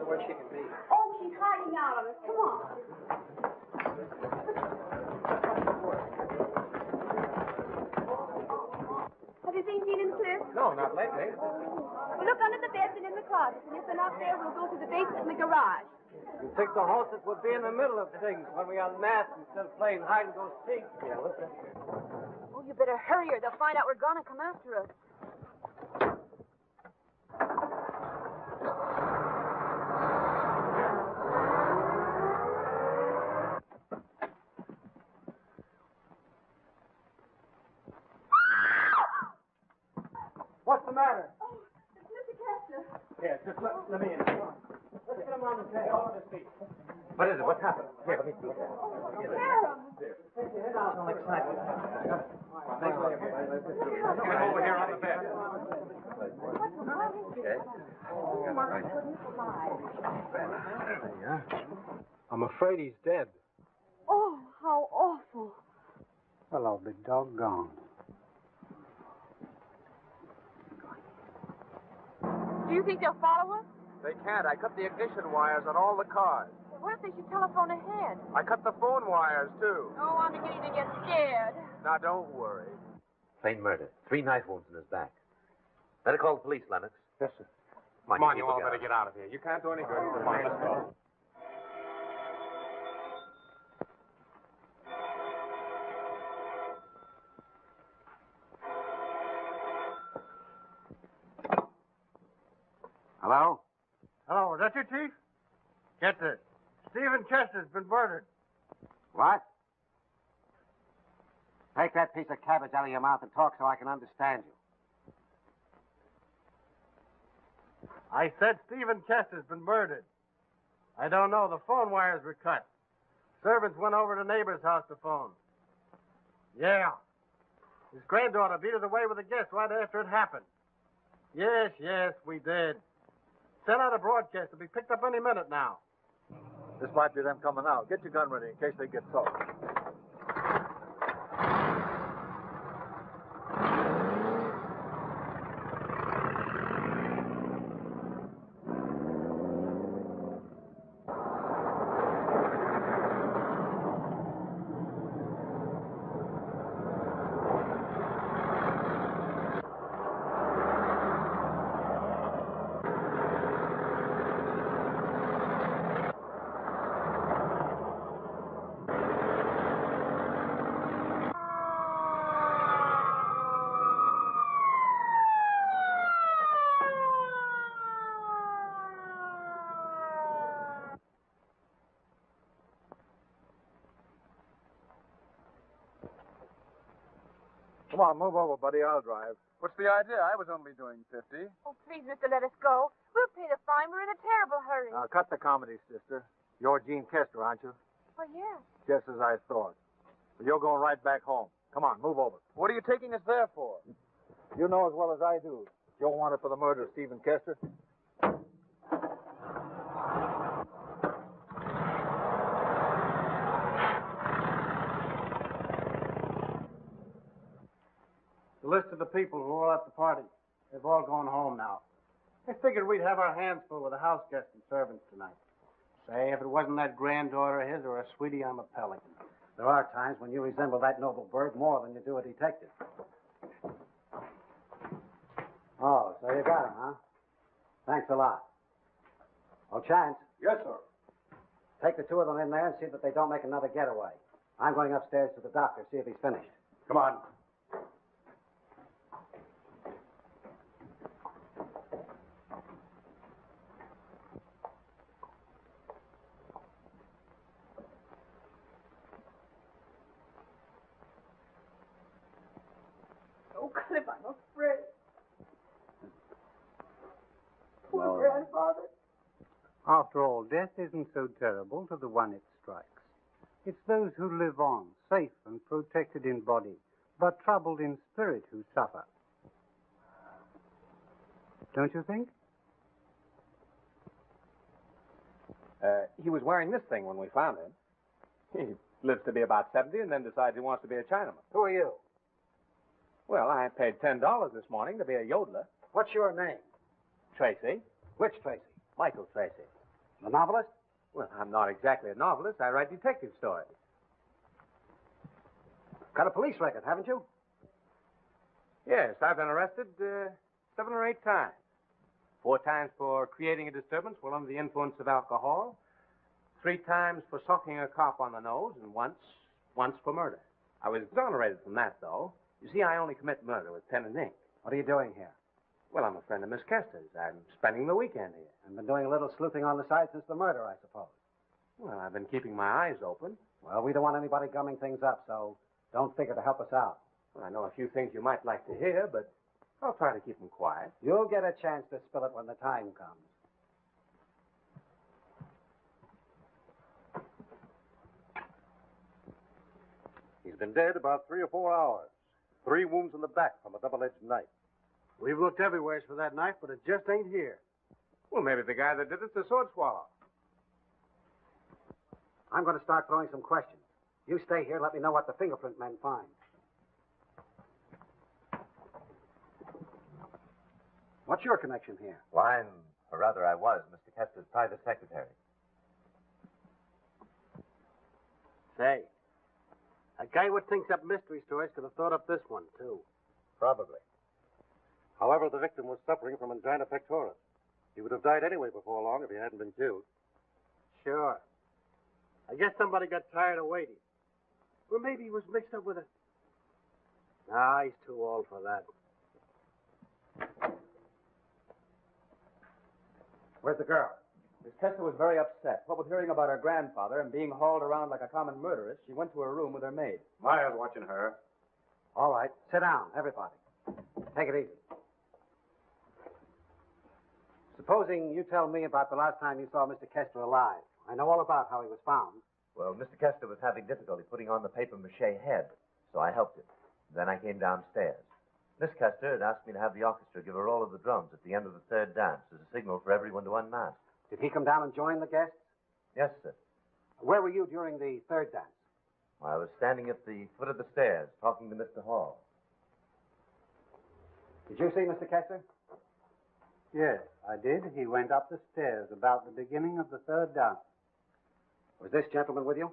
wonder where she can be. Oh, she's hiding out on us. Come on. Have you seen Gene and Cliff? No, not lately. Well, look under the beds and in the closet. And if they're not there, we'll go to the basement and the garage. You think the hostess would be in the middle of things when we unmasked instead of playing hide and go seek? Yeah, listen. Oh, you better hurry or they'll find out we're gonna come after us. What's the matter? Oh, it's Mr. Kessler. Yeah, just let me in. Come on. Let's get him on the table. On his feet. What is it? What's happened? Here, let me see. Take your head out. Don't excite you. Get over here on the bed. Okay. There you are. I'm afraid he's dead. Oh, how awful. Well, I'll be doggone. Do you think they'll follow us? They can't. I cut the ignition wires on all the cars. What if they should telephone ahead? I cut the phone wires, too. Oh, I'm beginning to get scared. Now, don't worry. Plain murder. 3 knife wounds in his back. Better call the police, Lennox. Yes, sir. Come on, you all better get out of here. You can't do any good. Come on, let's go. Hello? Hello, is that you, Chief? Get this. Stephen Chester's been murdered. What? Take that piece of cabbage out of your mouth and talk so I can understand you. I said Stephen Chester's been murdered. I don't know. The phone wires were cut. Servants went over to neighbor's house to phone. Yeah. His granddaughter beat us away with a guest right after it happened. Yes, we did. Sent out a broadcast to be picked up any minute now. This might be them coming out. Get your gun ready in case they get soaked. Come on, move over, buddy. I'll drive. What's the idea? I was only doing 50. Oh, please, mister, let us go. We'll pay the fine. We're in a terrible hurry. Now, cut the comedy, sister. You're Gene Kester, aren't you? Oh, yeah. Just as I thought. But you're going right back home. Come on, move over. What are you taking us there for? You know as well as I do. You're wanted for the murder of Stephen Kester. The list of the people who were at the party. They've all gone home now. I figured we'd have our hands full with the house guests and servants tonight. Say, if it wasn't that granddaughter of his or a sweetie, I'm a pelican. There are times when you resemble that noble bird more than you do a detective. Oh, so you got him, huh? Thanks a lot. Oh, Chance. Yes, sir. Take the 2 of them in there and see that they don't make another getaway. I'm going upstairs to the doctor, see if he's finished. Come on. Oh, Cliff, I'm afraid. Poor grandfather. After all, death isn't so terrible to the one it strikes. It's those who live on, safe and protected in body, but troubled in spirit who suffer. Don't you think? He was wearing this thing when we found him. He lives to be about 70 and then decides he wants to be a Chinaman. Who are you? Well, I paid $10 this morning to be a yodeler. What's your name? Tracy. Which Tracy? Michael Tracy. The novelist? Well, I'm not exactly a novelist. I write detective stories. Got a police record, haven't you? Yes, I've been arrested 7 or 8 times. 4 times for creating a disturbance while under the influence of alcohol. 3 times for soaking a cop on the nose, and once for murder. I was exonerated from that, though. You see, I only commit murder with pen and ink. What are you doing here? Well, I'm a friend of Miss Kester's. I'm spending the weekend here. And been doing a little sleuthing on the side since the murder, I suppose. Well, I've been keeping my eyes open. Well, we don't want anybody gumming things up, so don't figure to help us out. Well, I know a few things you might like to hear, but I'll try to keep them quiet. You'll get a chance to spill it when the time comes. He's been dead about 3 or 4 hours. 3 wounds in the back from a double-edged knife. We've looked everywhere for that knife, but it just ain't here. Well, maybe the guy that did it's a sword swallow. I'm going to start throwing some questions. You stay here, let me know what the fingerprint men find. What's your connection here? Well, or rather I was, Mr. Kester's private secretary. Say, a guy who thinks up mystery stories could have thought up this one, too. Probably. However, the victim was suffering from angina pectoris. He would have died anyway before long if he hadn't been killed. Sure. I guess somebody got tired of waiting. Or maybe he was mixed up with a... Nah, he's too old for that. Where's the girl? Miss Kester was very upset. What with hearing about her grandfather and being hauled around like a common murderess, she went to her room with her maid. Maya's watching her. All right, sit down, everybody. Take it easy. Supposing you tell me about the last time you saw Mr. Kester alive. I know all about how he was found. Well, Mr. Kester was having difficulty putting on the papier-mâché head, so I helped him. Then I came downstairs. Miss Kester had asked me to have the orchestra give a roll of the drums at the end of the third dance as a signal for everyone to unmask. Did he come down and join the guests? Yes, sir. Where were you during the third dance? I was standing at the foot of the stairs talking to Mr. Hall. Did you see Mr. Kester? Yes, I did. He went up the stairs about the beginning of the third dance. Was this gentleman with you?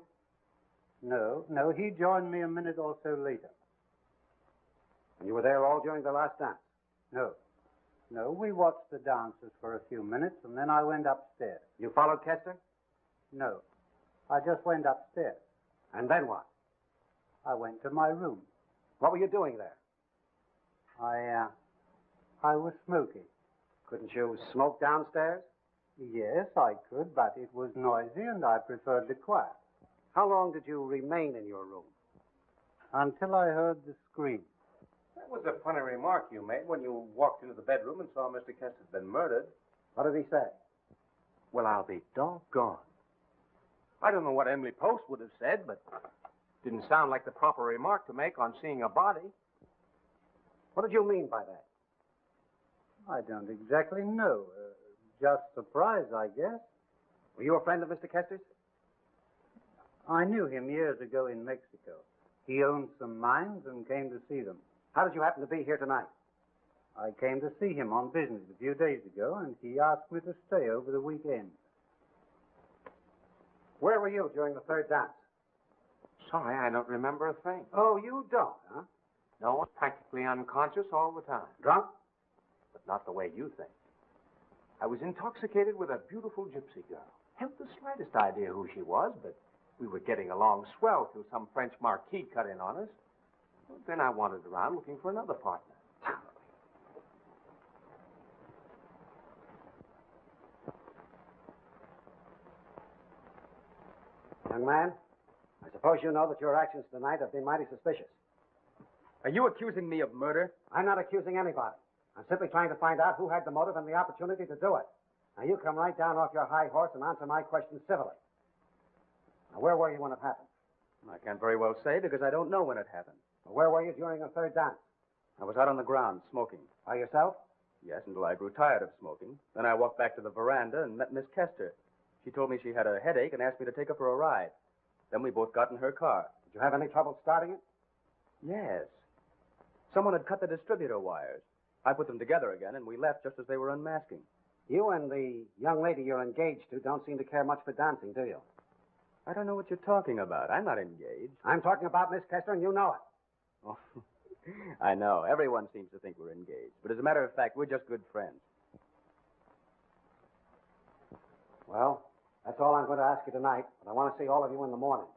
No, he joined me a minute or so later. And you were there all during the last dance? No, we watched the dancers for a few minutes, and then I went upstairs. You followed Kester? No, I just went upstairs. And then what? I went to my room. What were you doing there? I was smoking. Couldn't you smoke downstairs? Yes, I could, but it was noisy, and I preferred the quiet. How long did you remain in your room? Until I heard the scream. That was a funny remark you made when you walked into the bedroom and saw Mr. Kester's been murdered. What did he say? Well, I'll be doggone. I don't know what Emily Post would have said, but it didn't sound like the proper remark to make on seeing a body. What did you mean by that? I don't exactly know. Just surprised, I guess. Were you a friend of Mr. Kester's? I knew him years ago in Mexico. He owned some mines and came to see them. How did you happen to be here tonight? I came to see him on business a few days ago, and he asked me to stay over the weekend. Where were you during the third dance? Sorry, I don't remember a thing. Oh, you don't, huh? No, practically unconscious all the time. Drunk? But not the way you think. I was intoxicated with a beautiful gypsy girl. Hadn't the slightest idea who she was, but we were getting along swell till some French marquis cut in on us. Well, then I wandered around looking for another partner. Young man, I suppose you know that your actions tonight have been mighty suspicious. Are you accusing me of murder? I'm not accusing anybody. I'm simply trying to find out who had the motive and the opportunity to do it. Now, you come right down off your high horse and answer my questions civilly. Now, where were you when it happened? I can't very well say because I don't know when it happened. Well, where were you during the third dance? I was out on the ground smoking. By yourself? Yes, until I grew tired of smoking. Then I walked back to the veranda and met Miss Kester. She told me she had a headache and asked me to take her for a ride. Then we both got in her car. Did you have any trouble starting it? Yes. Someone had cut the distributor wires. I put them together again, and we left just as they were unmasking. You and the young lady you're engaged to don't seem to care much for dancing, do you? I don't know what you're talking about. I'm not engaged. I'm talking about Miss Kester, and you know it. Oh, I know. Everyone seems to think we're engaged. But as a matter of fact, we're just good friends. Well, that's all I'm going to ask you tonight, but I want to see all of you in the morning.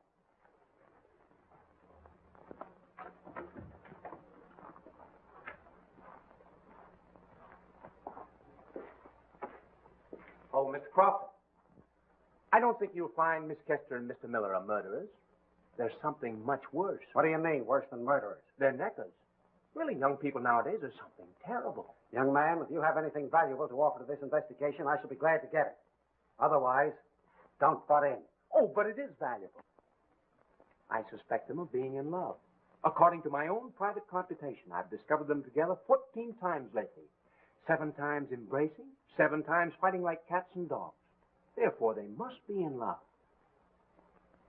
Oh, Mr. Crawford, I don't think you'll find Miss Kester and Mr. Miller are murderers. There's something much worse. What do you mean, worse than murderers? They're neckers. Really, young people nowadays are something terrible. Young man, if you have anything valuable to offer to this investigation, I shall be glad to get it. Otherwise, don't butt in. Oh, but it is valuable. I suspect them of being in love. According to my own private computation, I've discovered them together 14 times lately. 7 times embracing, 7 times fighting like cats and dogs. Therefore, they must be in love.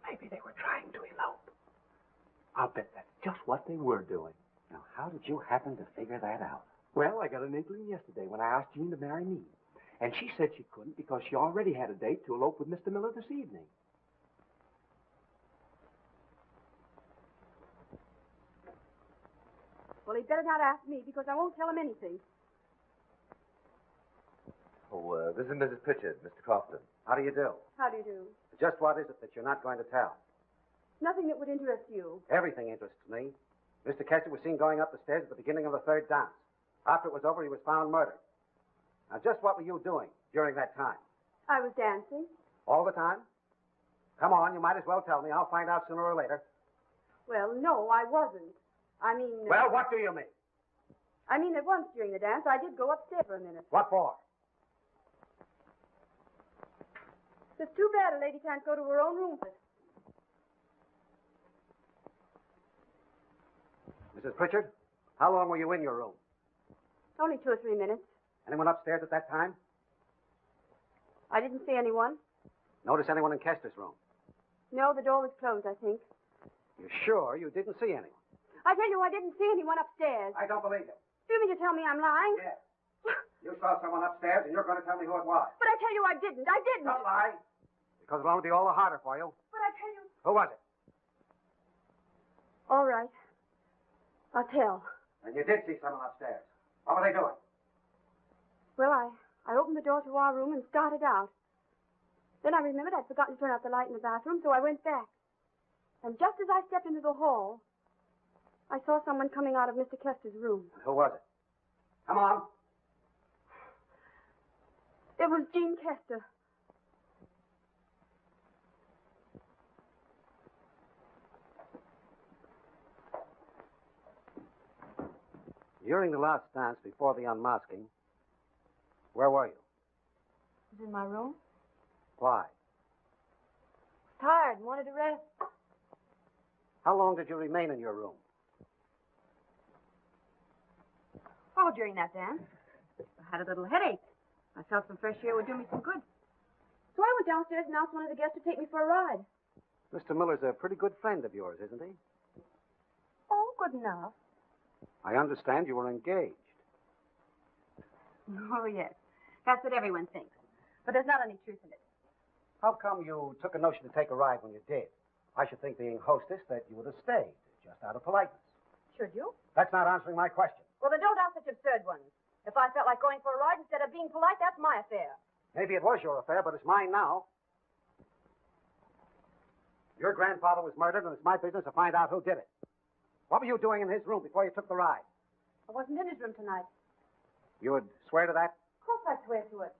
Maybe they were trying to elope. I'll bet that's just what they were doing. Now, how did you happen to figure that out? Well, I got an inkling yesterday when I asked Jean to marry me. And she said she couldn't because she already had a date to elope with Mr. Miller this evening. Well, he'd better not ask me because I won't tell him anything. Oh, this is Mrs. Pritchard, Mr. Crofton. How do you do? How do you do? Just what is it that you're not going to tell? Nothing that would interest you. Everything interests me. Mr. Kester was seen going up the stairs at the beginning of the 3rd dance. After it was over, he was found murdered. Now, just what were you doing during that time? I was dancing. All the time? Come on, you might as well tell me. I'll find out sooner or later. Well, no, I wasn't. I mean... Well, what do you mean? I mean that once during the dance, I did go upstairs for a minute. What for? It's too bad a lady can't go to her own room. Mrs. Pritchard, how long were you in your room? Only 2 or 3 minutes. Anyone upstairs at that time? I didn't see anyone. Notice anyone in Kester's room? No, the door was closed, I think. You're sure you didn't see anyone? I tell you, I didn't see anyone upstairs. I don't believe you. Do you mean to tell me I'm lying? Yes. You saw someone upstairs, and you're going to tell me who it was. But I tell you I didn't. I didn't. Don't lie. Because it'll only be all the harder for you. But I tell you... Who was it? All right. I'll tell. And you did see someone upstairs. What were they doing? Well, I opened the door to our room and started out. Then I remembered I'd forgotten to turn out the light in the bathroom, so I went back. And just as I stepped into the hall, I saw someone coming out of Mr. Kester's room. Who was it? Come on. It was Jean Kester. During the last dance before the unmasking, where were you? I was in my room. Why? Tired and wanted to rest. How long did you remain in your room? Oh, during that dance. I had a little headache. I felt some fresh air would do me some good. So I went downstairs and asked one of the guests to take me for a ride. Mr. Miller's a pretty good friend of yours, isn't he? Oh, good enough. I understand you were engaged. Oh, yes. That's what everyone thinks. But there's not any truth in it. How come you took a notion to take a ride when you did? I should think, being hostess, that you would have stayed, just out of politeness. Should you? That's not answering my question. Well, then don't ask such absurd ones. If I felt like going for a ride instead of being polite, that's my affair. Maybe it was your affair, but it's mine now. Your grandfather was murdered, and it's my business to find out who did it. What were you doing in his room before you took the ride? I wasn't in his room tonight. You would swear to that? Of course I'd swear to it.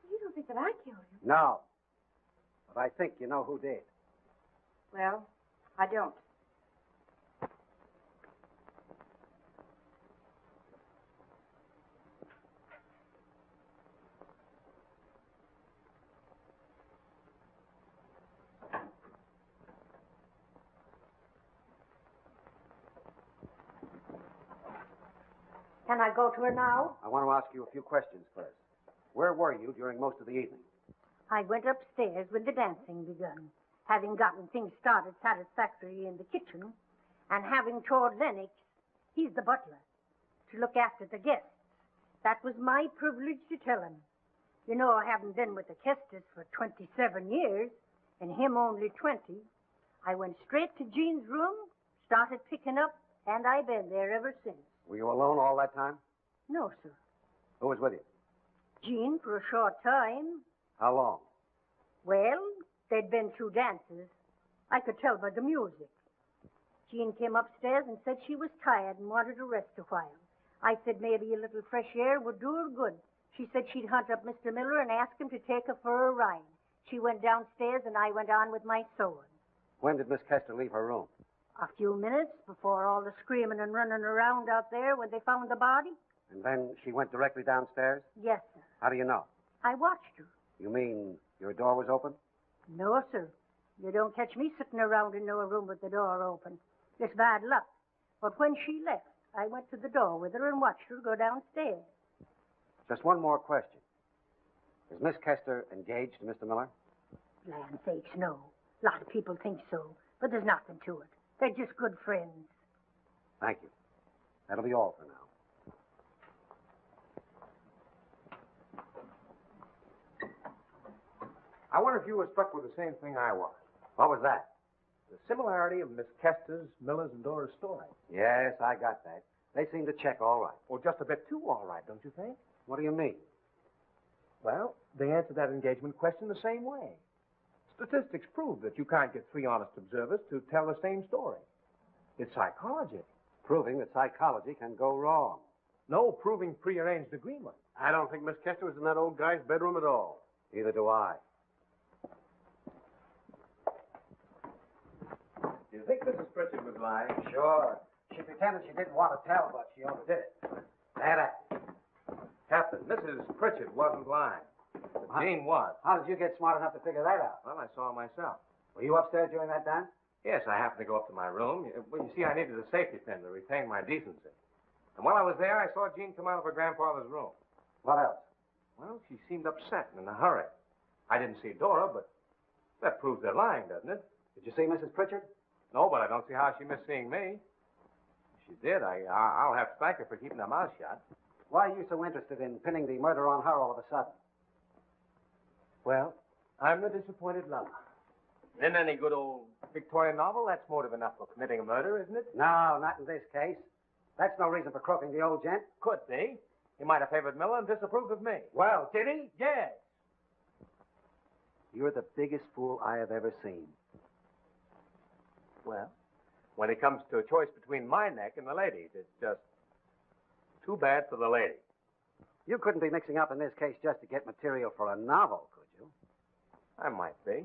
You don't think that I killed him? No. But I think you know who did. Well, I don't. Can I go to her now? I want to ask you a few questions first. Where were you during most of the evening? I went upstairs when the dancing begun, having gotten things started satisfactorily in the kitchen, and having told Lennox, he's the butler, to look after the guests. That was my privilege to tell him. You know, I haven't been with the Kesters for 27 years, and him only 20. I went straight to Jean's room, started picking up, and I've been there ever since. Were you alone all that time? No, sir. Who was with you? Jean for a short time. How long? Well, they'd been through dances. I could tell by the music. Jean came upstairs and said she was tired and wanted to rest a while. I said maybe a little fresh air would do her good. She said she'd hunt up Mr. Miller and ask him to take her for a ride. She went downstairs and I went on with my sewing. When did Miss Kester leave her room? A few minutes before all the screaming and running around out there when they found the body. And then she went directly downstairs? Yes, sir. How do you know? I watched her. You mean your door was open? No, sir. You don't catch me sitting around in no room with the door open. It's bad luck. But when she left, I went to the door with her and watched her go downstairs. Just one more question. Is Miss Kester engaged to Mr. Miller? Land sakes, no. A lot of people think so, but there's nothing to it. They're just good friends. Thank you. That'll be all for now. I wonder if you were struck with the same thing I was. What was that? The similarity of Miss Kester's, Miller's, and Dora's story. Yes, I got that. They seem to check all right. Well, just a bit too all right, don't you think? What do you mean? Well, they answered that engagement question the same way. Statistics prove that you can't get three honest observers to tell the same story. It's psychology. Proving that psychology can go wrong. No, proving prearranged agreement. I don't think Miss Kester was in that old guy's bedroom at all. Neither do I. Do you think Mrs. Pritchard was lying? Sure. She pretended she didn't want to tell, but she overdid it. That. Captain, Mrs. Pritchard wasn't lying. But Jean was. How did you get smart enough to figure that out? Well, I saw myself. Were you upstairs during that dance? Yes, I happened to go up to my room. Well, you see, I needed a safety pin to retain my decency. And while I was there, I saw Jean come out of her grandfather's room. What else? Well, she seemed upset and in a hurry. I didn't see Dora, but that proves they're lying, doesn't it? Did you see Mrs. Pritchard? No, but I don't see how she missed seeing me. If she did, I'll have to thank her for keeping her mouth shut. Why are you so interested in pinning the murder on her all of a sudden? Well, I'm the disappointed lover. In any good old Victorian novel, that's motive enough for committing a murder, isn't it? No, not in this case. That's no reason for croaking the old gent. Could be. He might have favored Miller and disapproved of me. Well, did he? Yes. You're the biggest fool I have ever seen. Well, when it comes to a choice between my neck and the lady's, it's just too bad for the lady. You couldn't be mixing up in this case just to get material for a novel, could you? I might be.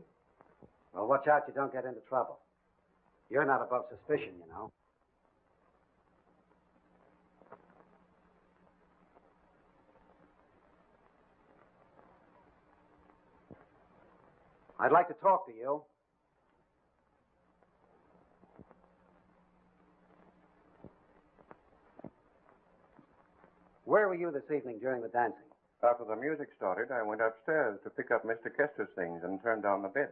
Well, watch out you don't get into trouble. You're not above suspicion, you know. I'd like to talk to you. Where were you this evening during the dancing? After the music started, I went upstairs to pick up Mr. Kester's things and turn down the bed.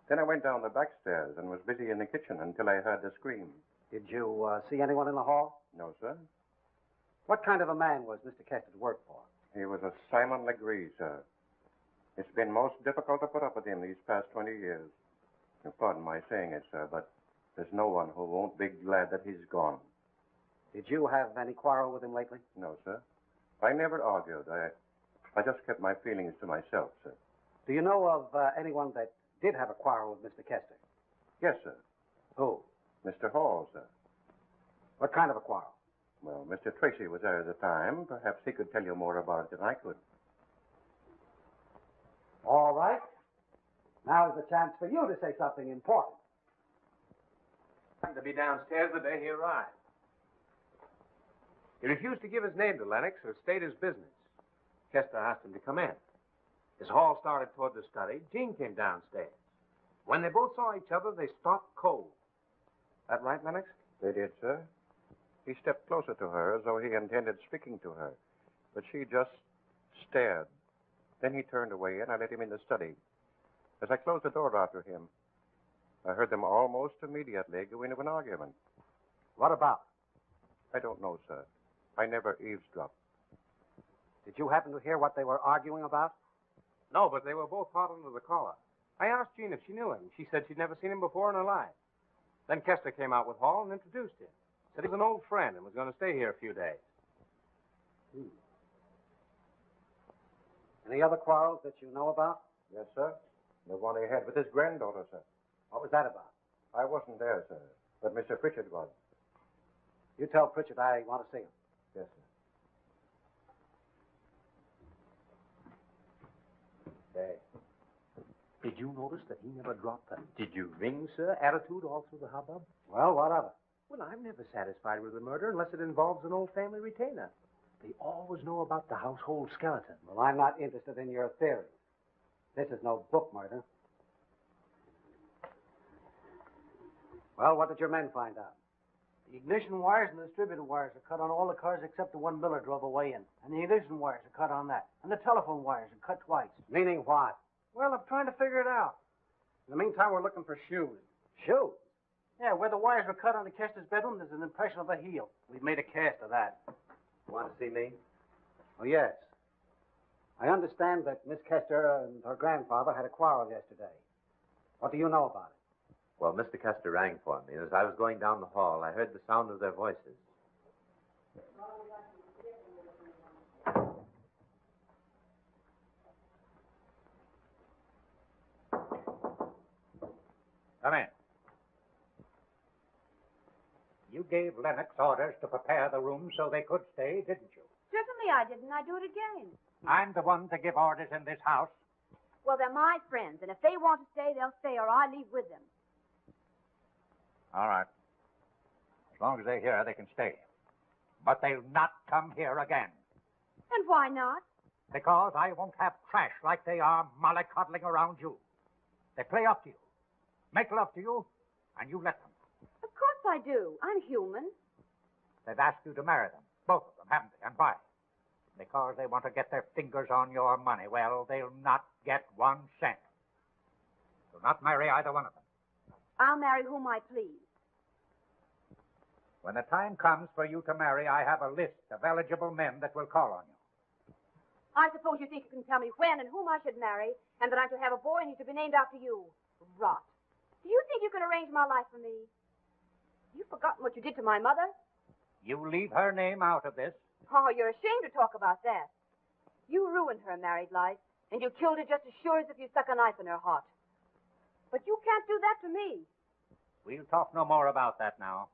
Then I went down the back stairs and was busy in the kitchen until I heard the scream. Did you see anyone in the hall? No, sir. What kind of a man was Mr. Kester to work for? He was a Simon Legree, sir. It's been most difficult to put up with him these past 20 years. Pardon my saying it, sir, but there's no one who won't be glad that he's gone. Did you have any quarrel with him lately? No, sir. I never argued. I just kept my feelings to myself, sir. Do you know of anyone that did have a quarrel with Mr. Kester? Yes, sir. Who? Mr. Hall, sir. What kind of a quarrel? Well, Mr. Tracy was there at the time. Perhaps he could tell you more about it than I could. All right. Now's the chance for you to say something important. Happened to be downstairs the day he arrived. He refused to give his name to Lennox or state his business. Kester asked him to come in. As Hall started toward the study, Jean came downstairs. When they both saw each other, they stopped cold. That right, Lennox? They did, sir. He stepped closer to her as though he intended speaking to her, but she just stared. Then he turned away, and I let him in the study. As I closed the door after him, I heard them almost immediately go into an argument. What about? I don't know, sir. I never eavesdropped. Did you happen to hear what they were arguing about? No, but they were both hot under the collar. I asked Jean if she knew him. She said she'd never seen him before in her life. Then Kester came out with Hall and introduced him. Said he was an old friend and was going to stay here a few days. Any other quarrels that you know about? Yes, sir. The one he had with his granddaughter, sir. What was that about? I wasn't there, sir, but Mr. Pritchard was. You tell Pritchard I want to see him. Yes, sir. Did you notice that he never dropped that "did you ring, sir" attitude all through the hubbub? Well, what of it? Well, I'm never satisfied with a murder unless it involves an old family retainer. They always know about the household skeleton. Well, I'm not interested in your theory. This is no book murder. Well, what did your men find out? The ignition wires and the distributor wires are cut on all the cars except the one Miller drove away in. And the ignition wires are cut on that. And the telephone wires are cut twice. Meaning what? Well, I'm trying to figure it out. In the meantime, we're looking for shoes. Shoes? Yeah, where the wires were cut on the Kester's bedroom, there's an impression of a heel. We've made a cast of that. Want to see me? Oh, yes. I understand that Miss Kester and her grandfather had a quarrel yesterday. What do you know about it? Well, Mr. Kester rang for me, and as I was going down the hall, I heard the sound of their voices. Come in. You gave Lennox orders to prepare the room so they could stay, didn't you? Certainly I did, and I do it again. I'm the one to give orders in this house. Well, they're my friends, and if they want to stay, they'll stay, or I leave with them. All right. As long as they're here, they can stay. But they'll not come here again. And why not? Because I won't have trash like they are mollycoddling around you. They play up to you, make love to you, and you let them. Of course I do. I'm human. They've asked you to marry them, both of them, haven't they? And why? Because they want to get their fingers on your money. Well, they'll not get 1 cent. Do not marry either one of them. I'll marry whom I please. When the time comes for you to marry, I have a list of eligible men that will call on you. I suppose you think you can tell me when and whom I should marry, and that I'm to have a boy and he's to be named after you. Rot. Do you think you can arrange my life for me? You've forgotten what you did to my mother? You leave her name out of this. Oh, you're ashamed to talk about that. You ruined her married life, and you killed her just as sure as if you stuck a knife in her heart. But you can't do that to me. We'll talk no more about that now.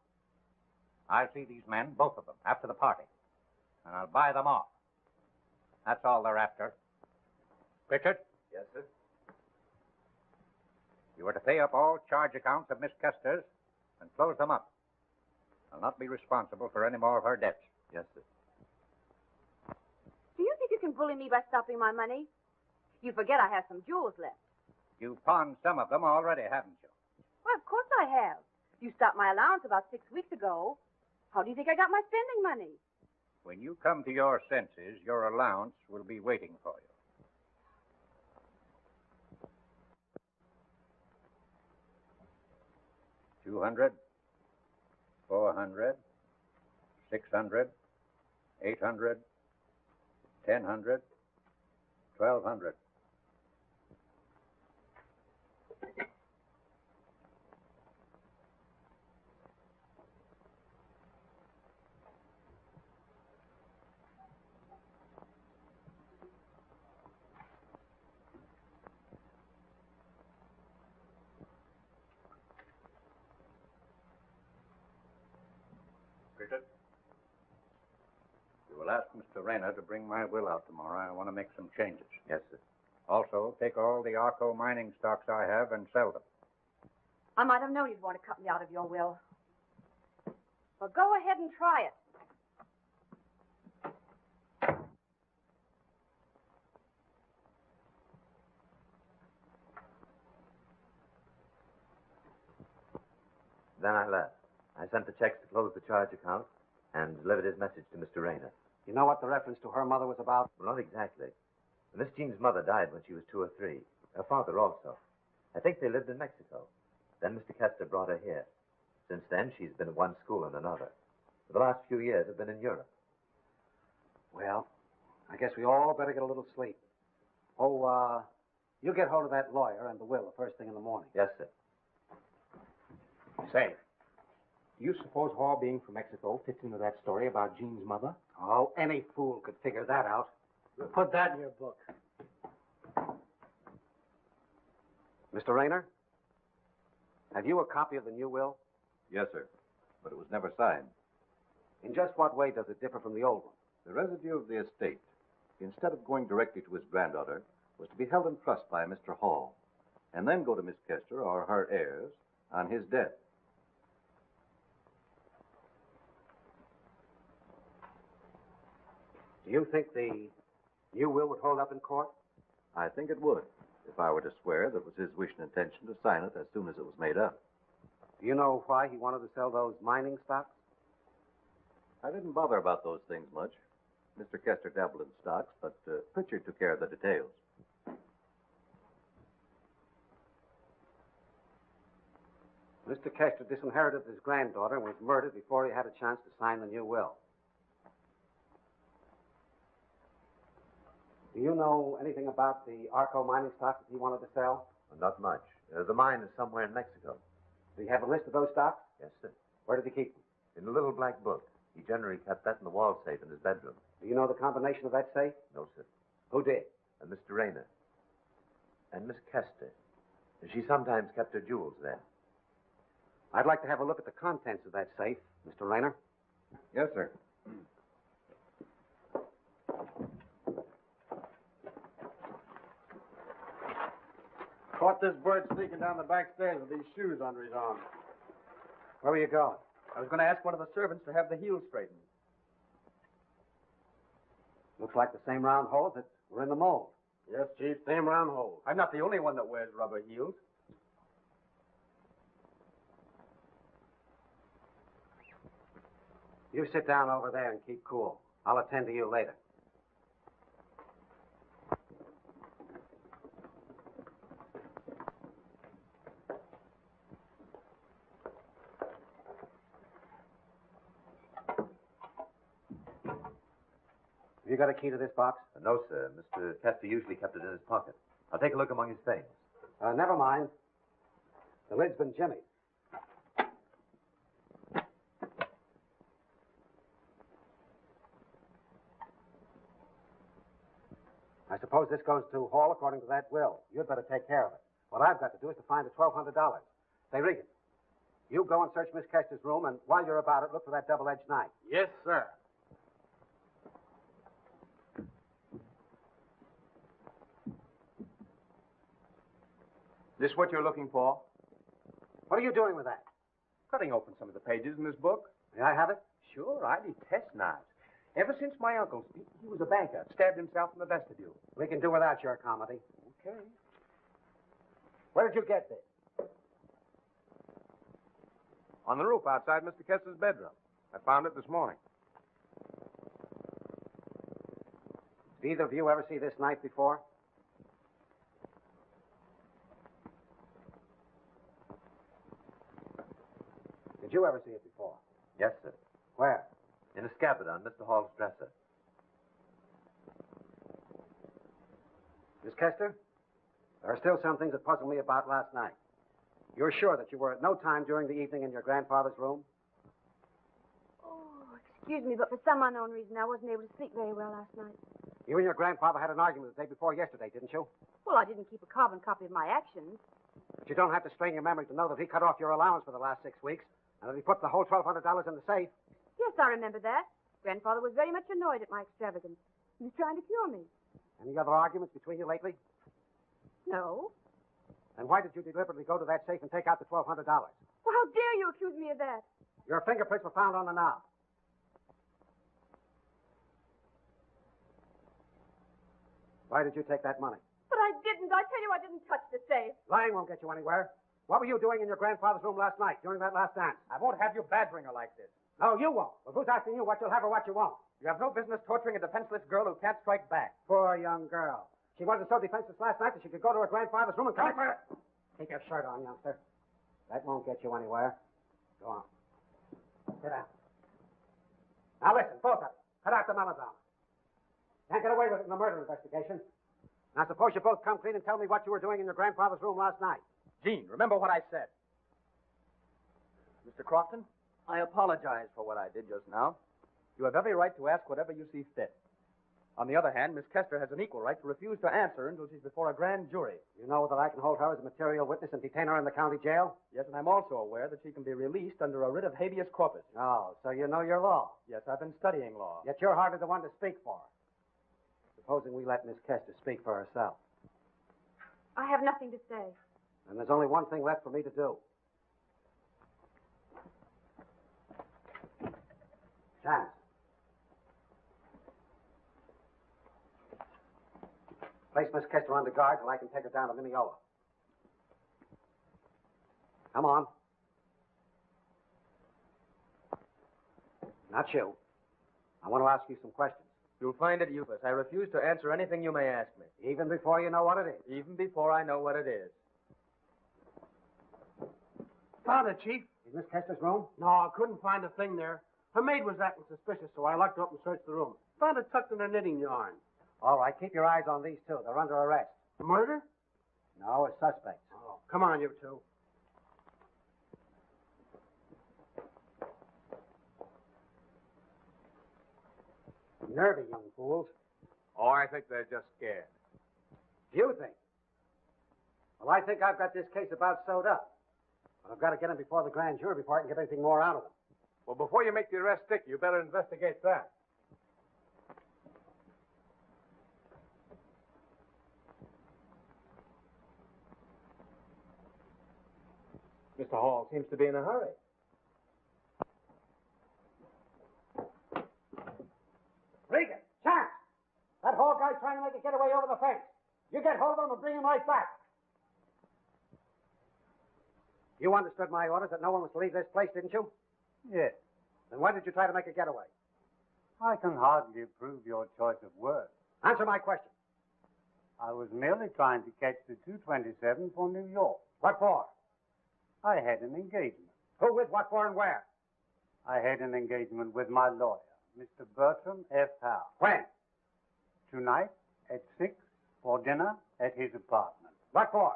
I'll see these men, both of them, after the party. And I'll buy them off. That's all they're after. Richard? Yes, sir? You are to pay up all charge accounts of Miss Kester's and close them up. I'll not be responsible for any more of her debts. Yes, sir. Do you think you can bully me by stopping my money? You forget I have some jewels left. You've pawned some of them already, haven't you? Well, of course I have. You stopped my allowance about 6 weeks ago. How do you think I got my spending money? When you come to your senses, your allowance will be waiting for you. $200, $400, $600, $800, $1,000, $1,200. You will ask Mr. Rayner to bring my will out tomorrow. I want to make some changes. Yes, sir. Also, take all the Arco mining stocks I have and sell them. I might have known you'd want to cut me out of your will. Well, go ahead and try it. Then I left. I sent the checks to close the charge account and delivered his message to Mr. Rayner. You know what the reference to her mother was about? Well, not exactly. Miss Jean's mother died when she was 2 or 3. Her father also. I think they lived in Mexico. Then Mr. Kester brought her here. Since then, she's been at one school and another. For the last few years, have been in Europe. Well, I guess we all better get a little sleep. Oh, you get hold of that lawyer and the will the first thing in the morning. Yes, sir. Say, do you suppose Hall being from Mexico fits into that story about Jean's mother? Oh, any fool could figure that out. Put that in your book. Mr. Rayner, have you a copy of the new will? Yes, sir. But it was never signed. In just what way does it differ from the old one? The residue of the estate, instead of going directly to his granddaughter, was to be held in trust by Mr. Hall, and then go to Miss Kester or her heirs on his death. Do you think the new will would hold up in court? I think it would, if I were to swear that it was his wish and intention to sign it as soon as it was made up. Do you know why he wanted to sell those mining stocks? I didn't bother about those things much. Mr. Kester dabbled in stocks, but Pritchard took care of the details. Mr. Kester disinherited his granddaughter and was murdered before he had a chance to sign the new will. Do you know anything about the Arco mining stocks that he wanted to sell? Not much. The mine is somewhere in Mexico. Do you have a list of those stocks? Yes, sir. Where did he keep them? In a little black book. He generally kept that in the wall safe in his bedroom. Do you know the combination of that safe? No, sir. Who did? Mr. Rayner. And Miss Kester. She sometimes kept her jewels there. I'd like to have a look at the contents of that safe, Mr. Rayner. Yes, sir. Caught this bird sneaking down the back stairs with these shoes under his arm. Where were you going? I was going to ask one of the servants to have the heels straightened. Looks like the same round holes that were in the mold. Yes, Chief, same round hole. I'm not the only one that wears rubber heels. You sit down over there and keep cool. I'll attend to you later. Have you got a key to this box? No, sir. Mr. Kester usually kept it in his pocket. I'll take a look among his things. Never mind. The lid's been jimmied. I suppose this goes to Hall according to that will. You'd better take care of it. What I've got to do is to find the $1,200. Say, Regan, you go and search Miss Kester's room, and while you're about it, look for that double-edged knife. Yes, sir. This what you're looking for? What are you doing with that? Cutting open some of the pages in this book. May I have it? Sure, I detest knives. Ever since my uncle, he was a banker, stabbed himself in the vestibule. We can do without your comedy. Okay. Where did you get this? On the roof outside Mr. Kester's bedroom. I found it this morning. Did either of you ever see this knife before? Did you ever see it before? Yes, sir. Where? In a scabbard on Mr. Hall's dresser. Miss Kester, there are still some things that puzzle me about last night. You're sure that you were at no time during the evening in your grandfather's room? Oh, excuse me, but for some unknown reason, I wasn't able to sleep very well last night. You and your grandfather had an argument the day before yesterday, didn't you? Well, I didn't keep a carbon copy of my actions. But you don't have to strain your memory to know that he cut off your allowance for the last 6 weeks and that he put the whole $1,200 in the safe. Yes, I remember that. Grandfather was very much annoyed at my extravagance. He was trying to cure me. Any other arguments between you lately? No. Then why did you deliberately go to that safe and take out the $1,200? Well, how dare you accuse me of that? Your fingerprints were found on the knob. Why did you take that money? But I didn't. I tell you, I didn't touch the safe. Lying won't get you anywhere. What were you doing in your grandfather's room last night during that last dance? I won't have you badgering her like this. No, you won't. Well, who's asking you what you'll have or what you won't? You have no business torturing a defenseless girl who can't strike back. Poor young girl. She wasn't so defenseless last night that she could go to her grandfather's room and commit murder. Take your shirt on, youngster. That won't get you anywhere. Go on. Sit down. Now listen, both of you. Cut out the melodrama. Can't get away with it in a murder investigation. Now, suppose you both come clean and tell me what you were doing in your grandfather's room last night. Gene, remember what I said. Mr. Crofton, I apologize for what I did just now. You have every right to ask whatever you see fit. On the other hand, Miss Kester has an equal right to refuse to answer until she's before a grand jury. You know that I can hold her as a material witness and detain her in the county jail? Yes, and I'm also aware that she can be released under a writ of habeas corpus. Oh, so you know your law. Yes, I've been studying law. Yet you're hardly the one to speak for her. Supposing we let Miss Kester speak for herself. I have nothing to say. And there's only one thing left for me to do. Chance. Place Miss Kester under guard till I can take her down to Mineola. Come on. Not you. I want to ask you some questions. You'll find it useless. I refuse to answer anything you may ask me. Even before you know what it is. Even before I know what it is. Found it, Chief. In Miss Kester's room? No, I couldn't find a thing there. Her maid was acting suspicious, so I locked her up and searched the room. Found it tucked in her knitting yarn. All right, keep your eyes on these two. They're under arrest. Murder? No, as suspects. Oh, come on, you two. Nervy young fools. Oh, I think they're just scared. You think? Well, I think I've got this case about sewed up. But I've got to get them before the grand jury before I can get anything more out of them. Well, before you make the arrest stick, you better investigate that. Mr. Hall seems to be in a hurry. Regan, Chance! That Hall guy's trying to make a getaway over the fence. You get hold of him and bring him right back. You understood my orders that no one was to leave this place, didn't you? Yes. Then why did you try to make a getaway? I can hardly approve your choice of words. Answer my question. I was merely trying to catch the 227 for New York. What for? I had an engagement. Who, with, what for, and where? I had an engagement with my lawyer, Mr. Bertram F. Howe. When? Tonight at 6 for dinner at his apartment. What for?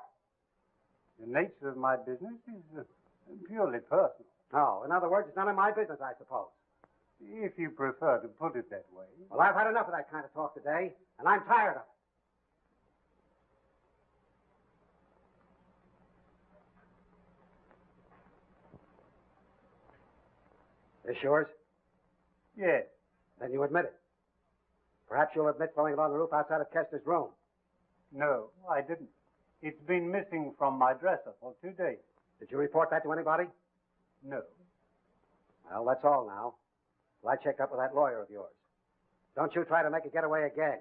The nature of my business is purely personal. Oh, in other words, it's none of my business, I suppose. If you prefer to put it that way. Well, I've had enough of that kind of talk today, and I'm tired of it. This yours? Yes. Then you admit it. Perhaps you'll admit throwing it on the roof outside of Kester's room. No, I didn't. It's been missing from my dresser for 2 days. Did you report that to anybody? No. Well, that's all now. Well, I check up with that lawyer of yours. Don't you try to make a getaway again.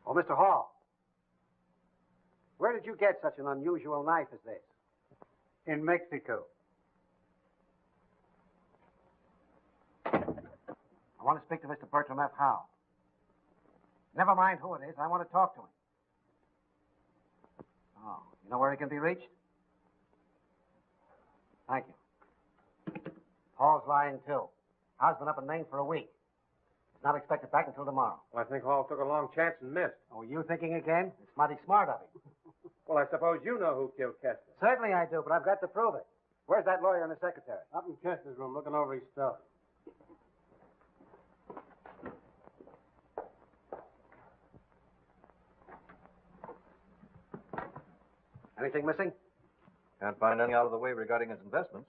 Oh, Mr. Hall. Where did you get such an unusual knife as this? In Mexico. I want to speak to Mr. Bertram F. Howe. Never mind who it is. I want to talk to him. Oh, you know where he can be reached? Thank you. Hall's lying, too. Howe's been up in Maine for a week. He's not expected back until tomorrow. Well, I think Hall took a long chance and missed. Oh, you thinking again? It's mighty smart of him. Well, I suppose you know who killed Kester. Certainly I do, but I've got to prove it. Where's that lawyer and the secretary? Up in Kester's room, looking over his stuff. Anything missing? Can't find anything out of the way regarding his investments.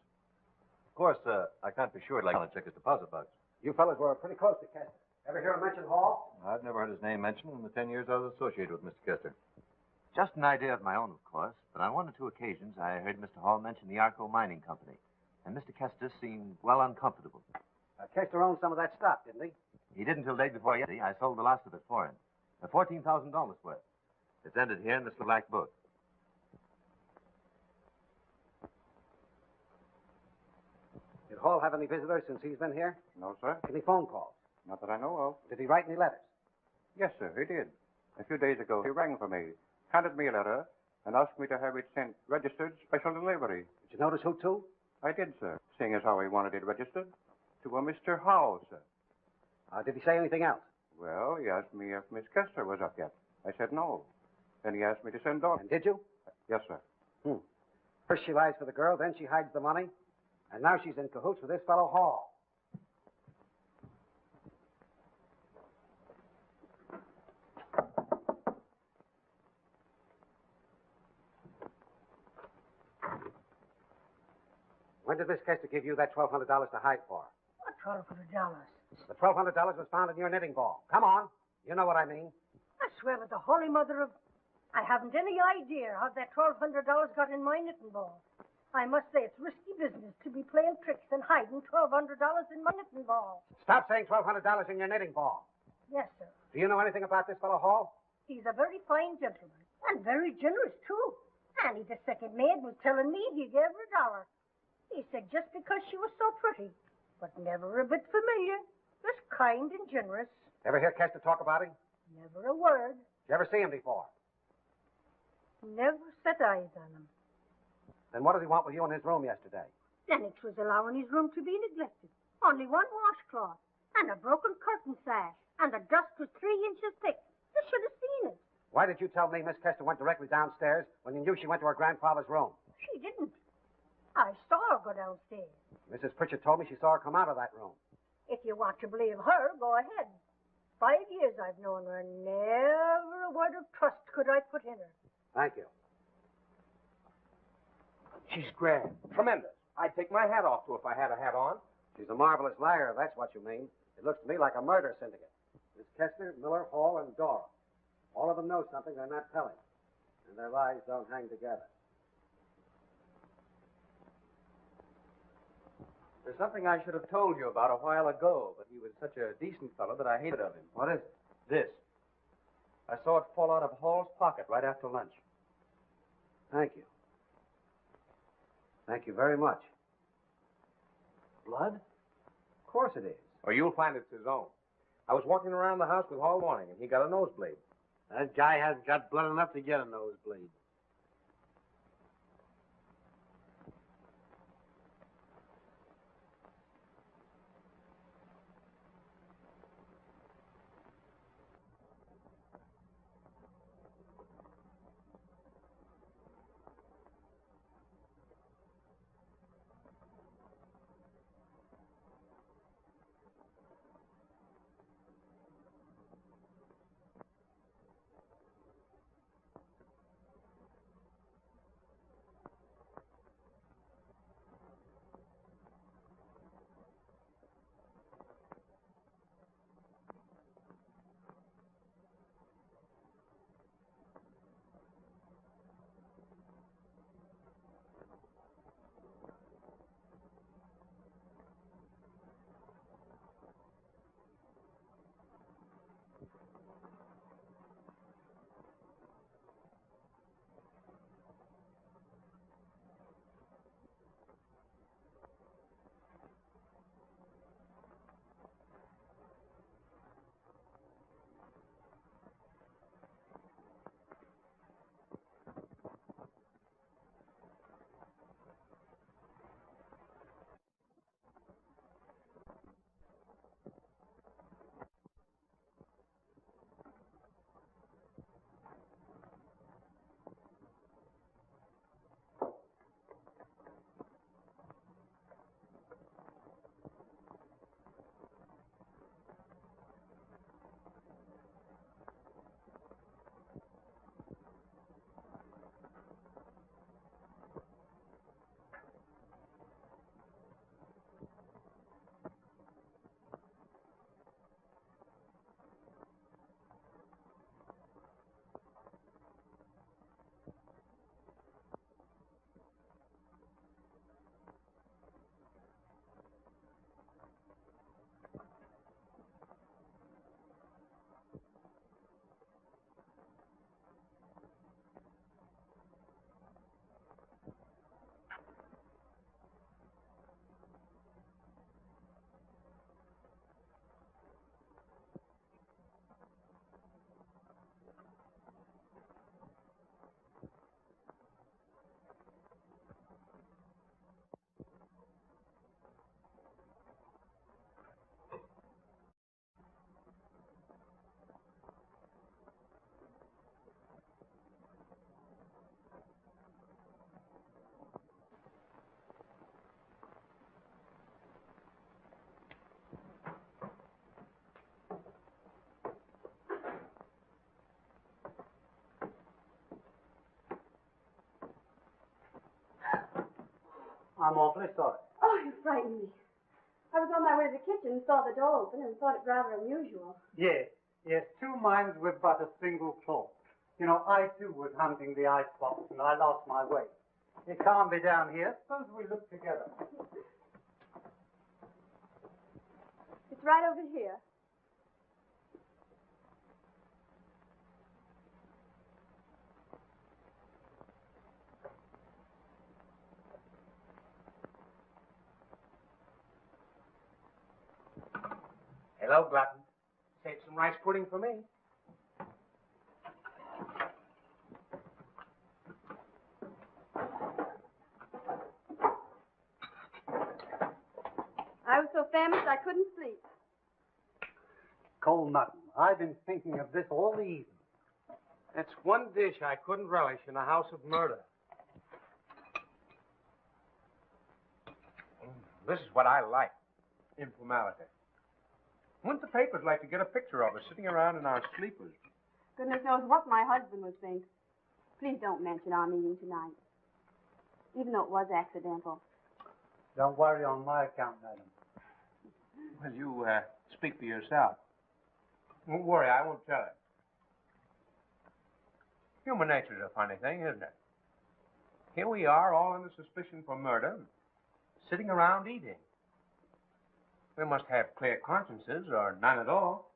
Of course, I can't be sure I'd like to check his deposit box. You fellas were pretty close to Kester. Ever hear him mention Hall? I've never heard his name mentioned in the 10 years I was associated with Mr. Kester. Just an idea of my own, of course, but on one or two occasions I heard Mr. Hall mention the Arco Mining Company, and Mr. Kester seemed well uncomfortable. Kester owned some of that stock, didn't he? He did until day before yesterday. I sold the last of it for him. $14,000 worth. It's entered here in this black book. Did Hall have any visitors since he's been here? No, sir. Any phone calls? Not that I know of. Did he write any letters? Yes, sir, he did. A few days ago, he rang for me, handed me a letter, and asked me to have it sent registered special delivery. Did you notice who to? I did, sir, seeing as how he wanted it registered. To a Mr. Howell, sir. Did he say anything else? Well, he asked me if Miss Kester was up yet. I said no. Then he asked me to send Dawn. And did you? Yes, sir. First she lies for the girl, then she hides the money, and now she's in cahoots with this fellow Hall. When did Miss Kester give you that $1,200 to hide for? What $1,200? The $1,200 was found in your knitting ball. Come on. You know what I mean. I swear with the Holy Mother of... I haven't any idea how that $1,200 got in my knitting ball. I must say it's risky business to be playing tricks and hiding $1,200 in my knitting ball. Stop saying $1,200 in your knitting ball. Yes, sir. Do you know anything about this fellow Hall? He's a very fine gentleman and very generous, too. Annie, the second maid, was telling me he gave her $1. He said just because she was so pretty, but never a bit familiar, just kind and generous. Ever hear Kester talk about him? Never a word. Did you ever see him before? Never set eyes on him. Then what did he want with you in his room yesterday? Lennox was allowing his room to be neglected. Only one washcloth, and a broken curtain sash, and the dust was 3 inches thick. You should have seen it. Why did you tell me Miss Kester went directly downstairs when you knew she went to her grandfather's room? She didn't. I saw her go downstairs. Mrs. Pritchard told me she saw her come out of that room. If you want to believe her, go ahead. 5 years I've known her, and never a word of trust could I put in her. Thank you. She's grand. Tremendous. I'd take my hat off to her if I had a hat on. She's a marvelous liar, if that's what you mean. It looks to me like a murder syndicate. Miss Kester, Miller, Hall, and Dora. All of them know something they're not telling. And their lies don't hang together. There's something I should have told you about a while ago, but he was such a decent fellow that I hated of him. What is it? This. I saw it fall out of Hall's pocket right after lunch. Thank you. Thank you very much. Blood? Of course it is. Or you'll find it's his own. I was walking around the house with Hall morning, and he got a nosebleed. That guy hasn't got blood enough to get a nosebleed. I'm awfully sorry. Oh, you frightened me. I was on my way to the kitchen and saw the door open and thought it rather unusual. Yes, yes, two minds with but a single thought. You know, I too was hunting the icebox and I lost my way. It can't be down here. Suppose we look together. It's right over here. Hello, Glutton. Save some rice pudding for me. I was so famished I couldn't sleep. Cold mutton. I've been thinking of this all the evening. That's one dish I couldn't relish in a house of murder. This is what I like. Informality. Wouldn't the papers like to get a picture of us sitting around in our sleepers? Goodness knows what my husband would think. Please don't mention our meeting tonight. Even though it was accidental. Don't worry on my account, madam. Well, you speak for yourself. Don't worry, I won't tell it. Human nature's a funny thing, isn't it? Here we are, all under suspicion for murder, sitting around eating. We must have clear consciences, or none at all.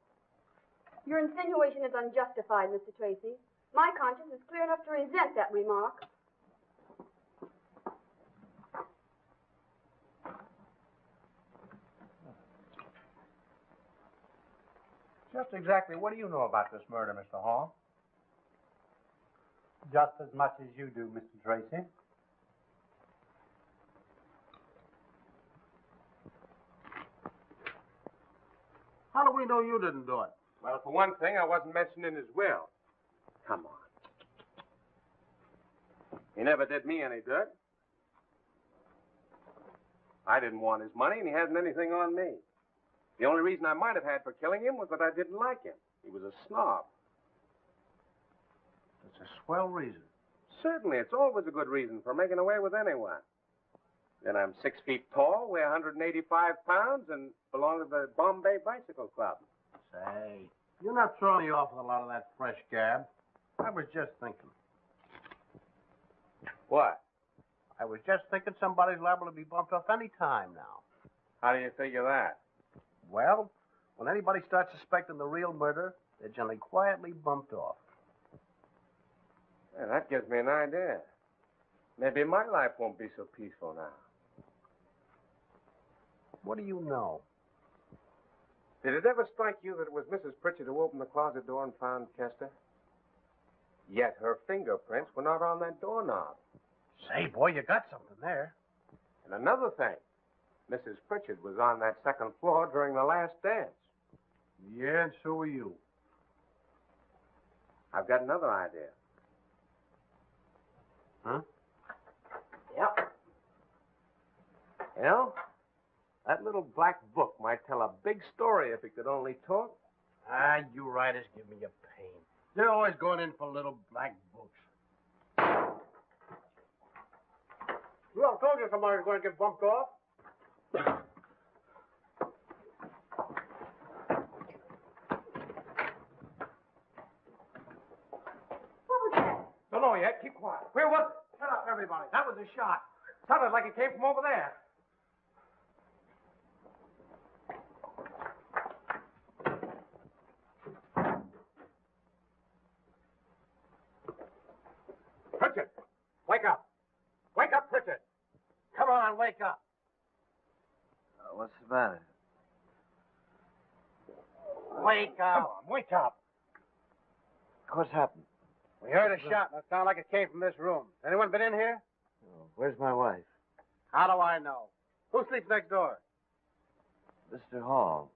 Your insinuation is unjustified, Mr. Tracy. My conscience is clear enough to resent that remark. Just exactly what do you know about this murder, Mr. Hall? Just as much as you do, Mr. Tracy. How do we know you didn't do it? Well, for one thing, I wasn't mentioned in his will. Come on. He never did me any good. I didn't want his money, and he hasn't anything on me. The only reason I might have had for killing him was that I didn't like him. He was a snob. It's a swell reason. Certainly, it's always a good reason for making away with anyone. Then I'm 6 feet tall, weigh 185 pounds, and belong to the Bombay Bicycle Club. Say, you're not throwing me off with a lot of that fresh gab. I was just thinking. What? I was just thinking somebody's liable to be bumped off any time now. How do you figure that? Well, when anybody starts suspecting the real murder, they're generally quietly bumped off. Yeah, that gives me an idea. Maybe my life won't be so peaceful now. What do you know? Did it ever strike you that it was Mrs. Pritchard who opened the closet door and found Kester? Yet her fingerprints were not on that doorknob. Say, boy, you got something there. And another thing, Mrs. Pritchard was on that second floor during the last dance. Yeah, and so are you. I've got another idea. Huh? Yep. You know, that little black book might tell a big story if it could only talk. Ah, you writers give me a pain. They're always going in for little black books. Well, I told you somebody was going to get bumped off. What was that? Don't know yet. Keep quiet. Where was it? Shut up, everybody. That was a shot. Sounded like it came from over there. Pritchard, wake up. Wake up, Pritchard. Come on, wake up. What's the matter? Wake Come up. on, wake up. What's happened? We heard a shot, and it sounded like it came from this room. Anyone been in here? Oh, where's my wife? How do I know? Who sleeps next door? Mr. Hall.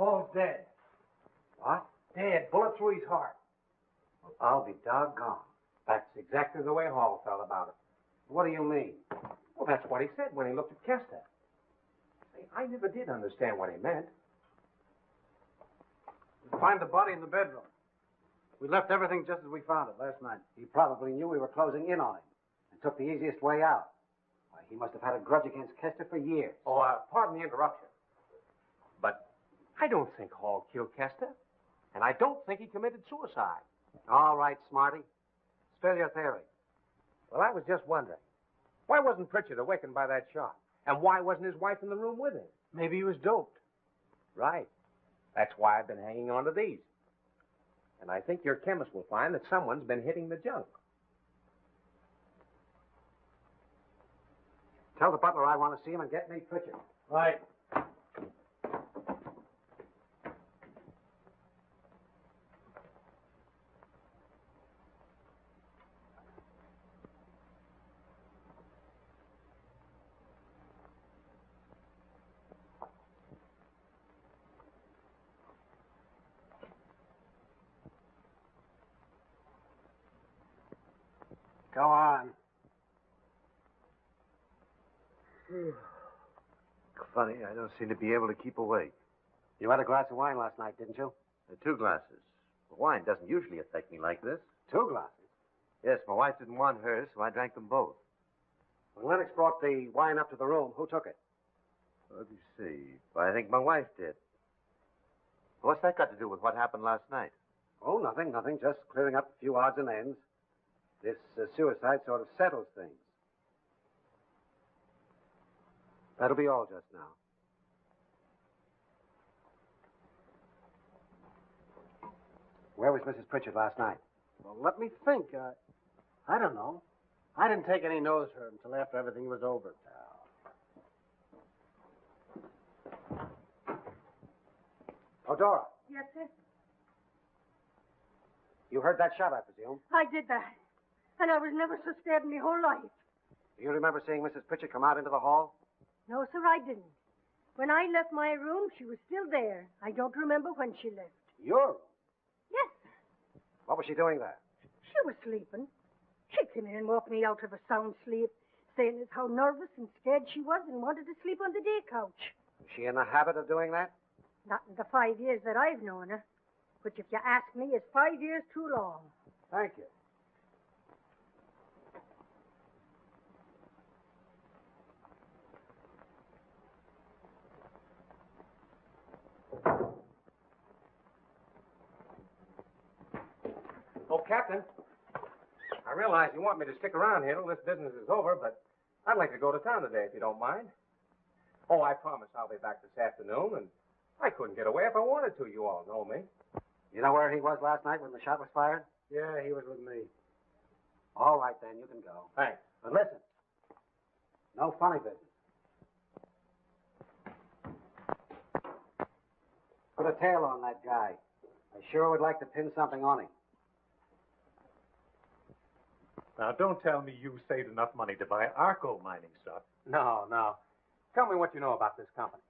Hall's dead. What? Dead. Bullet through his heart. Well, I'll be doggone. That's exactly the way Hall felt about it. What do you mean? Well, that's what he said when he looked at Kester. See, I never did understand what he meant. We'll find the body in the bedroom. We left everything just as we found it last night. He probably knew we were closing in on him and took the easiest way out. Why, he must have had a grudge against Kester for years. Oh, pardon the interruption. But I don't think Hall killed Kester. And I don't think he committed suicide. All right, Smarty. Spill your theory. Well, I was just wondering. Why wasn't Pritchard awakened by that shot? And why wasn't his wife in the room with him? Maybe he was doped. Right. That's why I've been hanging on to these. And I think your chemist will find that someone's been hitting the junk. Tell the butler I want to see him and get me Pritchard. Right. Go on. Funny, I don't seem to be able to keep awake. You had a glass of wine last night, didn't you? 2 glasses. Wine doesn't usually affect me like this. 2 glasses? Yes, my wife didn't want hers, so I drank them both. When Lennox brought the wine up to the room, who took it? Let me see. I think my wife did. What's that got to do with what happened last night? Oh, nothing. Just clearing up a few odds and ends. This suicide sort of settles things. That'll be all just now. Where was Mrs. Pritchard last night? Well, let me think. I don't know. I didn't take any notice of her until after everything was over. Oh, Dora, Yes, sir. you heard that shot, I presume. I did that. And I was never so scared in my whole life. Do you remember seeing Mrs. Pritchard come out into the hall? No, sir, I didn't. When I left my room, she was still there. I don't remember when she left. Your room? Yes, sir. What was she doing there? She was sleeping. She came in and woke me out of a sound sleep, saying as how nervous and scared she was and wanted to sleep on the day couch. Was she in the habit of doing that? Not in the 5 years that I've known her. Which, if you ask me, is 5 years too long. Thank you. Oh, Captain. I realize you want me to stick around here till this business is over, but I'd like to go to town today, if you don't mind. Oh, I promise I'll be back this afternoon, and I couldn't get away if I wanted to. You all know me. You know where he was last night when the shot was fired? Yeah, he was with me. All right, then, you can go. Thanks. But listen, no funny business. Put a tail on that guy. I sure would like to pin something on him. Now, don't tell me you saved enough money to buy Arco mining stock. No. Tell me what you know about this company.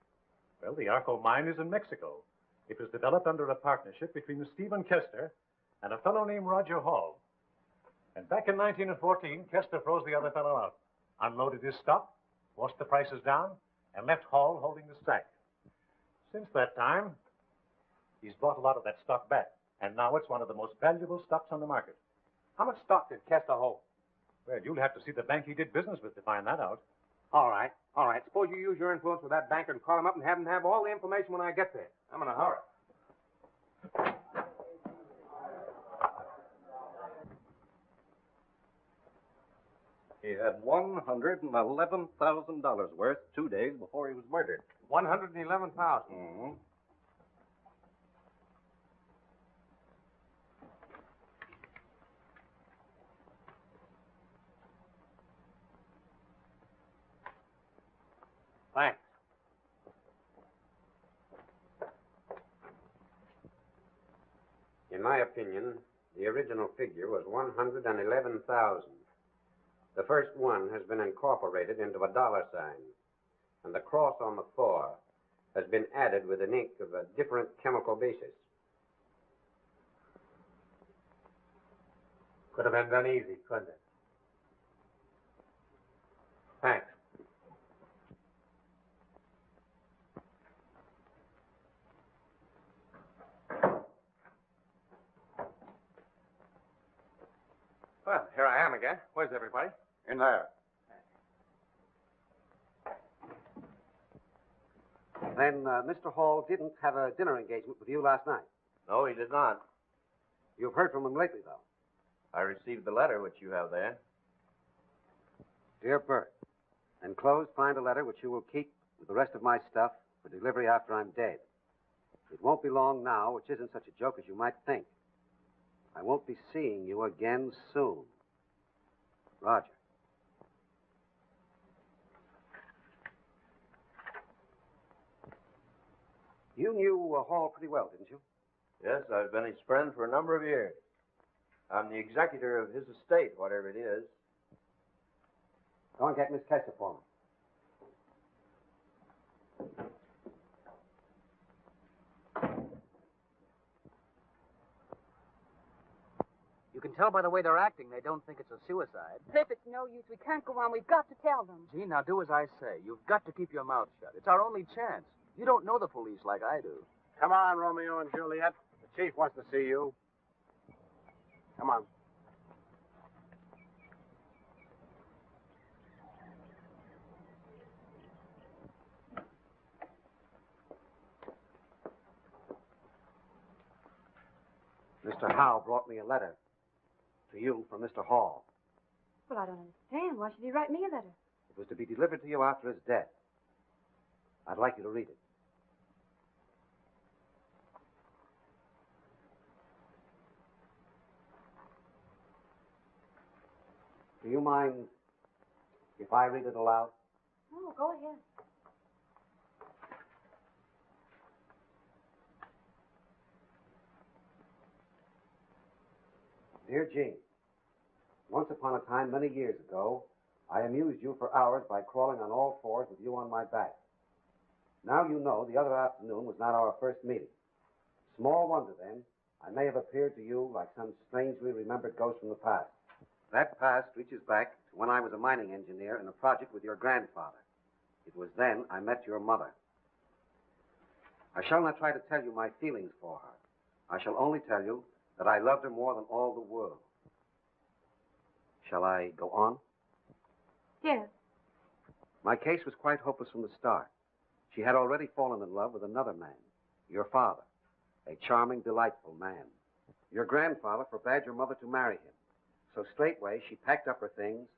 Well, the Arco mine is in Mexico. It was developed under a partnership between Stephen Kester and a fellow named Roger Hall. And back in 1914, Kester froze the other fellow out, unloaded his stock, forced the prices down, and left Hall holding the stack. Since that time, he's bought a lot of that stock back, and now it's one of the most valuable stocks on the market. How much stock did Kester hold? Well, you'll have to see the bank he did business with to find that out. All right. Suppose you use your influence with that banker and call him up and have him have all the information when I get there. I'm in a hurry. He had $111,000 worth 2 days before he was murdered. 111,000. Mm-hmm. Thanks. In my opinion, the original figure was 111,000. The first one has been incorporated into a dollar sign, and the cross on the 4 has been added with an ink of a different chemical basis. Could have been done easy, couldn't it? Thanks. Well, here I am again. Where's everybody? In there. Then Mr. Hall didn't have a dinner engagement with you last night. No, he did not. You've heard from him lately, though. I received the letter which you have there. Dear Bert, enclosed find a letter which you will keep with the rest of my stuff for delivery after I'm dead. It won't be long now, which isn't such a joke as you might think. I won't be seeing you again soon. Roger. You knew Hall pretty well, didn't you? Yes, I've been his friend for a number of years. I'm the executor of his estate, whatever it is. Go and get Miss Kester for me. You can tell by the way they're acting, they don't think it's a suicide. Cliff, it's no use. We can't go on. We've got to tell them. Gene, now do as I say. You've got to keep your mouth shut. It's our only chance. You don't know the police like I do. Come on, Romeo and Juliet. The chief wants to see you. Come on. Mr. Howe brought me a letter to you from Mr. Hall. Well, I don't understand. Why should he write me a letter? It was to be delivered to you after his death. I'd like you to read it. Do you mind if I read it aloud? Oh, go ahead. Dear Jean, once upon a time, many years ago, I amused you for hours by crawling on all fours with you on my back. Now you know the other afternoon was not our first meeting. Small wonder, then, I may have appeared to you like some strangely remembered ghost from the past. That past reaches back to when I was a mining engineer in a project with your grandfather. It was then I met your mother. I shall not try to tell you my feelings for her. I shall only tell you that I loved her more than all the world. Shall I go on? Yes. My case was quite hopeless from the start. She had already fallen in love with another man, your father, a charming, delightful man. Your grandfather forbade your mother to marry him. So straightway she packed up her things,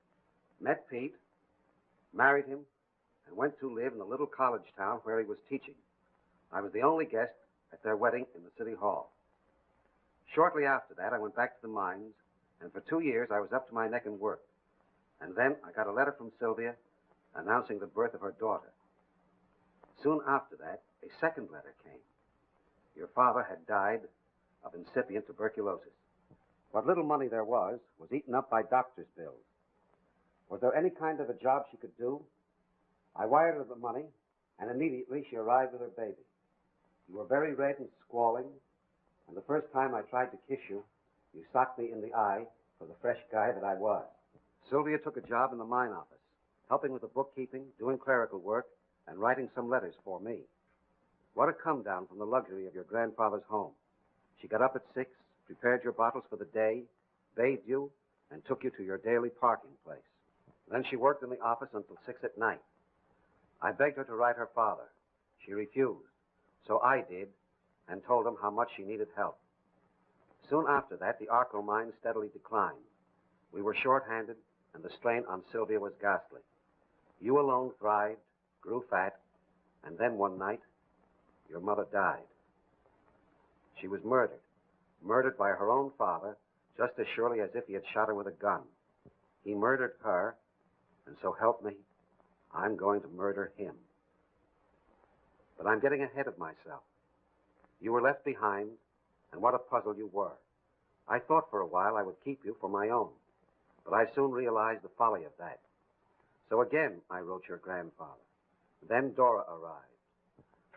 met Pete, married him, and went to live in the little college town where he was teaching. I was the only guest at their wedding in the city hall. Shortly after that, I went back to the mines, and for 2 years I was up to my neck in work. And then I got a letter from Sylvia announcing the birth of her daughter. Soon after that, a second letter came. Your father had died of incipient tuberculosis. What little money there was eaten up by doctor's bills. Was there any kind of a job she could do? I wired her the money, and immediately she arrived with her baby. You were very red and squalling, and the first time I tried to kiss you, you socked me in the eye for the fresh guy that I was. Sylvia took a job in the mine office, helping with the bookkeeping, doing clerical work, and writing some letters for me. What a come down from the luxury of your grandfather's home. She got up at 6, prepared your bottles for the day, bathed you, and took you to your daily parking place. Then she worked in the office until 6 at night. I begged her to write her father. She refused. So I did, and told him how much she needed help. Soon after that, the Arco mine steadily declined. We were short-handed, and the strain on Sylvia was ghastly. You alone thrived, grew fat, and then one night, your mother died. She was murdered by her own father, just as surely as if he had shot her with a gun. He murdered her, and so help me, I'm going to murder him. But I'm getting ahead of myself. You were left behind, and what a puzzle you were. I thought for a while I would keep you for my own, but I soon realized the folly of that. So again, I wrote your grandfather. Then Dora arrived.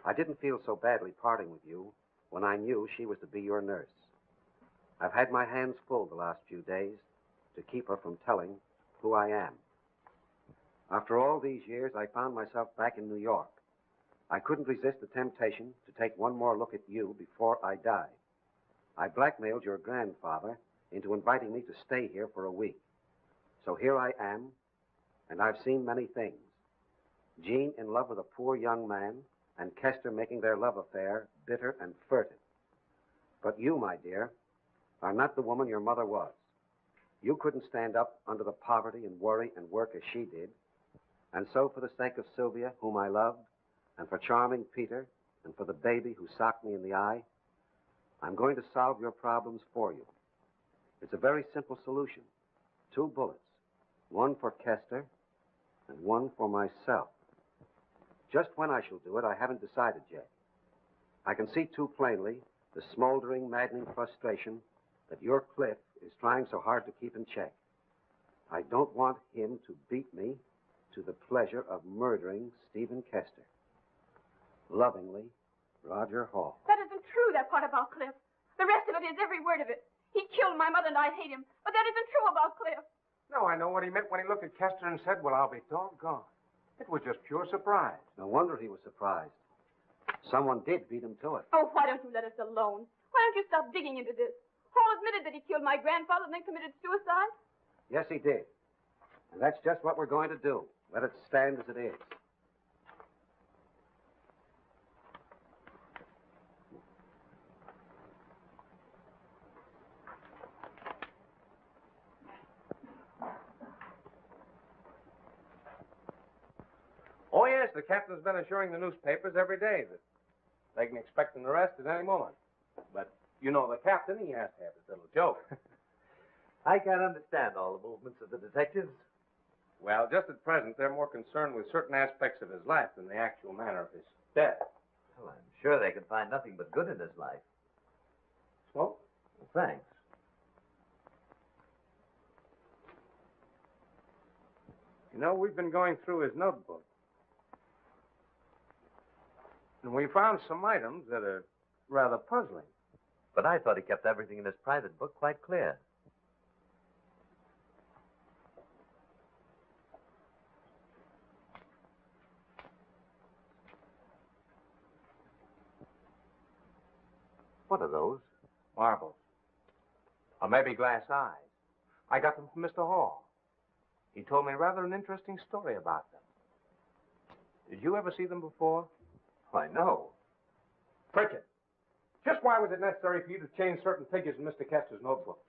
I didn't feel so badly parting with you when I knew she was to be your nurse. I've had my hands full the last few days to keep her from telling who I am. After all these years, I found myself back in New York. I couldn't resist the temptation to take one more look at you before I died. I blackmailed your grandfather into inviting me to stay here for a week. So here I am, and I've seen many things. Jean in love with a poor young man, and Kester making their love affair bitter and furtive. But you, my dear, are not the woman your mother was. You couldn't stand up under the poverty and worry and work as she did. And so for the sake of Sylvia, whom I loved, and for charming Peter, and for the baby who socked me in the eye, I'm going to solve your problems for you. It's a very simple solution. 2 bullets. One for Kester, and one for myself. Just when I shall do it, I haven't decided yet. I can see too plainly the smoldering, maddening frustration that your Cliff is trying so hard to keep in check. I don't want him to beat me to the pleasure of murdering Stephen Kester. Lovingly, Roger Hall. That isn't true, that part about Cliff. The rest of it is, every word of it. He killed my mother and I hate him. But that isn't true about Cliff. No, I know what he meant when he looked at Kester and said, well, I'll be doggone. It was just pure surprise. No wonder he was surprised. Someone did beat him to it. Oh, why don't you let us alone? Why don't you stop digging into this? Hall admitted that he killed my grandfather and then committed suicide. Yes, he did. And that's just what we're going to do. Let it stand as it is. Oh, yes, the captain's been assuring the newspapers every day that they can expect an arrest at any moment. But you know the captain, he has to have his little joke. I can't understand all the movements of the detectives. Well, just at present, they're more concerned with certain aspects of his life than the actual manner of his death. Well, I'm sure they can find nothing but good in his life. So? Well, thanks. You know, we've been going through his notebook. And we found some items that are rather puzzling. But I thought he kept everything in his private book quite clear. What are those? Marbles. Or maybe glass eyes. I got them from Mr. Hall. He told me rather an interesting story about them. Did you ever see them before? Why, no. Pritchett, just why was it necessary for you to change certain figures in Mr. Kester's notebook?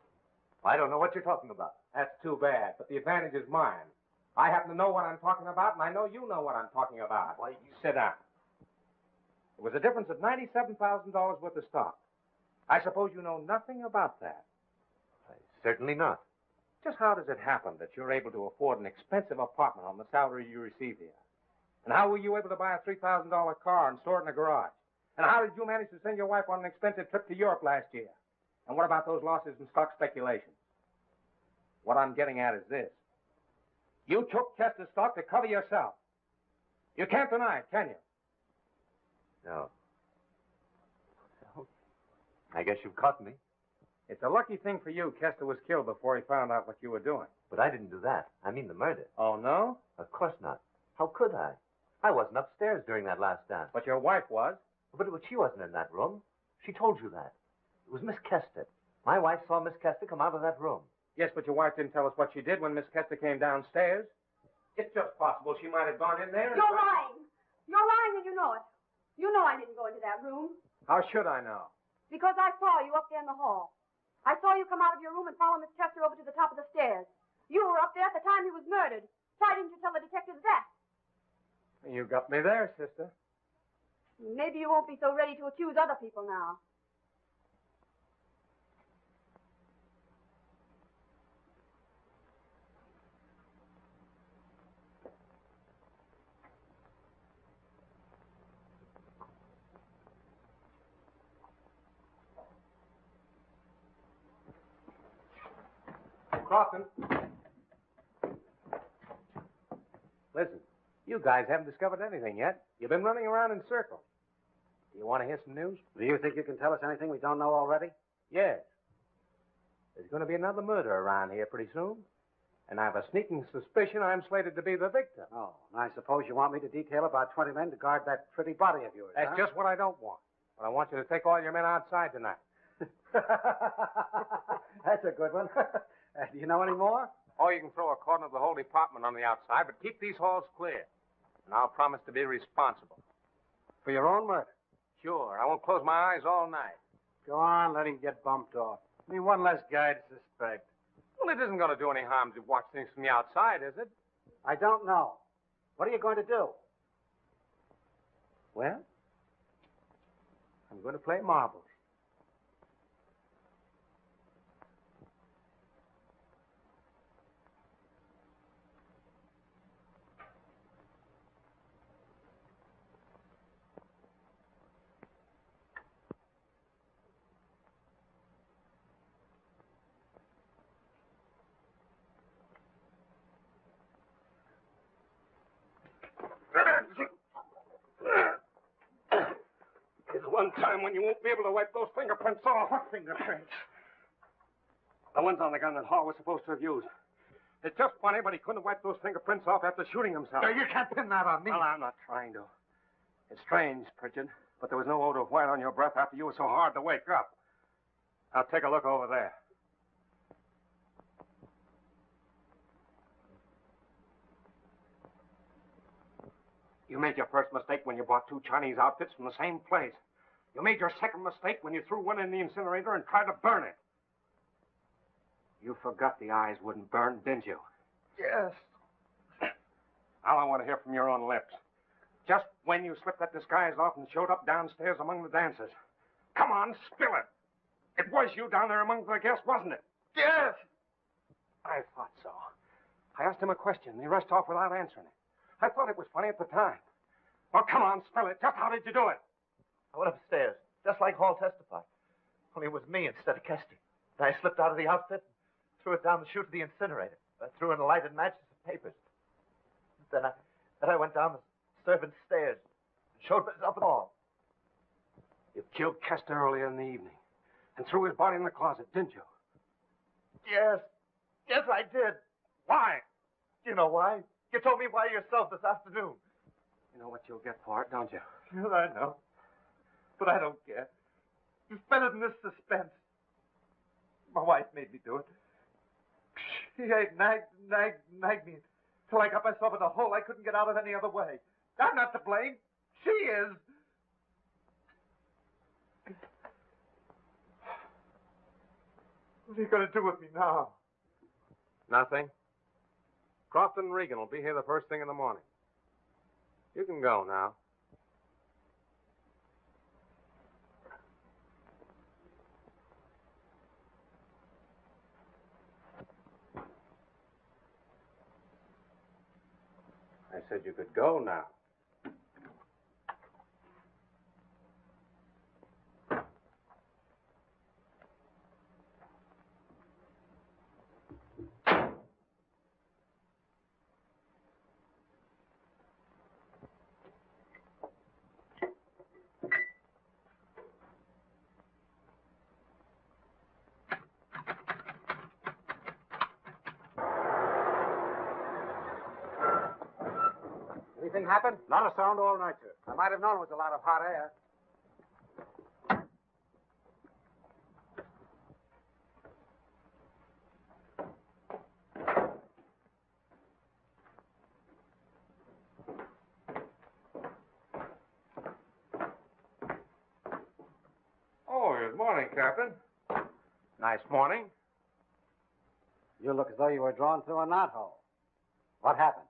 I don't know what you're talking about. That's too bad, but the advantage is mine. I happen to know what I'm talking about, and I know you know what I'm talking about. Why, Sit down. It was a difference of $97,000 worth of stock. I suppose you know nothing about that. Certainly not. Just how does it happen that you're able to afford an expensive apartment on the salary you receive here? And how were you able to buy a $3,000 car and store it in a garage? And how did you manage to send your wife on an expensive trip to Europe last year? And what about those losses in stock speculation? What I'm getting at is this. You took Kester's stock to cover yourself. You can't deny it, can you? No. Well, I guess you've caught me. It's a lucky thing for you Kester was killed before he found out what you were doing. But I didn't do that. I mean the murder. Oh, no? Of course not. How could I? I wasn't upstairs during that last dance. But your wife was. But she wasn't in that room. She told you that. It was Miss Kester. My wife saw Miss Kester come out of that room. Yes, but your wife didn't tell us what she did when Miss Kester came downstairs. It's just possible she might have gone in there and... You're lying. You're lying and you know it. You know I didn't go into that room. How should I know? Because I saw you up there in the hall. I saw you come out of your room and follow Miss Kester over to the top of the stairs. You were up there at the time he was murdered. Why didn't you tell the detectives that? You got me there, sister. Maybe you won't be so ready to accuse other people now. Crofton. Listen, you guys haven't discovered anything yet. You've been running around in circles. You want to hear some news? Do you think you can tell us anything we don't know already? Yes. There's going to be another murder around here pretty soon. And I have a sneaking suspicion I'm slated to be the victim. Oh, and I suppose you want me to detail about 20 men to guard that pretty body of yours, That's just what I don't want. But I want you to take all your men outside tonight. That's a good one. Do you know any more? Or you can throw a cordon of the whole department on the outside, but keep these halls clear. And I'll promise to be responsible. For your own murder? Sure. I won't close my eyes all night. Go on, let him get bumped off. I mean, one less guy to suspect. Well, it isn't going to do any harm to watch things from the outside, is it? I don't know. What are you going to do? Well, I'm going to play marbles. There's one time when you won't be able to wipe those fingerprints off. What fingerprints? The ones on the gun that Hall was supposed to have used. It's just funny, but he couldn't have wiped those fingerprints off after shooting himself. No, you can't pin that on me. Well, I'm not trying to. It's strange, Pritchard, but there was no odor of white on your breath after you were so hard to wake up. Now, take a look over there. You made your first mistake when you bought two Chinese outfits from the same place. You made your second mistake when you threw one in the incinerator and tried to burn it. You forgot the eyes wouldn't burn, didn't you? Yes. Now I want to hear from your own lips. Just when you slipped that disguise off and showed up downstairs among the dancers. Come on, spill it. It was you down there among the guests, wasn't it? Yes. I thought so. I asked him a question, and he rushed off without answering it. I thought it was funny at the time. Well, come on, spill it. Just how did you do it? I went upstairs, just like Hall testified. Only it was me instead of Kester. And I slipped out of the outfit and threw it down the chute of the incinerator. I threw in lighted matches and papers. Then I went down the servants' stairs and showed myself at all. You killed Kester earlier in the evening and threw his body in the closet, didn't you? Yes. Yes, I did. Why? You know why? You told me why yourself this afternoon. You know what you'll get for it, don't you? Sure, I know. But I don't care. It's better than this suspense. My wife made me do it. She nagged me till I got myself in a hole I couldn't get out of any other way. I'm not to blame. She is. What are you going to do with me now? Nothing. Crofton and Regan will be here the first thing in the morning. You can go now. I said you could go now. Anything happen? Not a sound all night, sir. I might have known it was a lot of hot air. Oh, good morning, Captain. Nice morning. You look as though you were drawn through a knothole. What happened?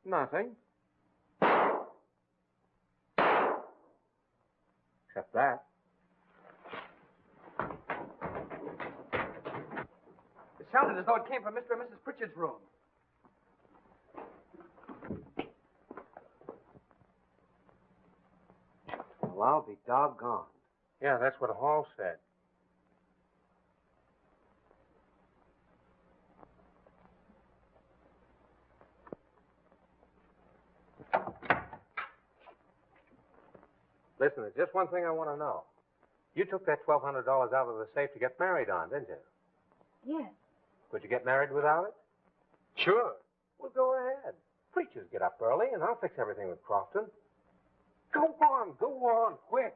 Nothing. Except that. It sounded as though it came from Mr. and Mrs. Pritchard's room. Well, I'll be doggone. Yeah, that's what Hall said. Listen, there's just one thing I want to know. You took that $1,200 out of the safe to get married on, didn't you? Yes. Could you get married without it? Sure. Well, go ahead. Preachers get up early, and I'll fix everything with Crofton. Go on, quick.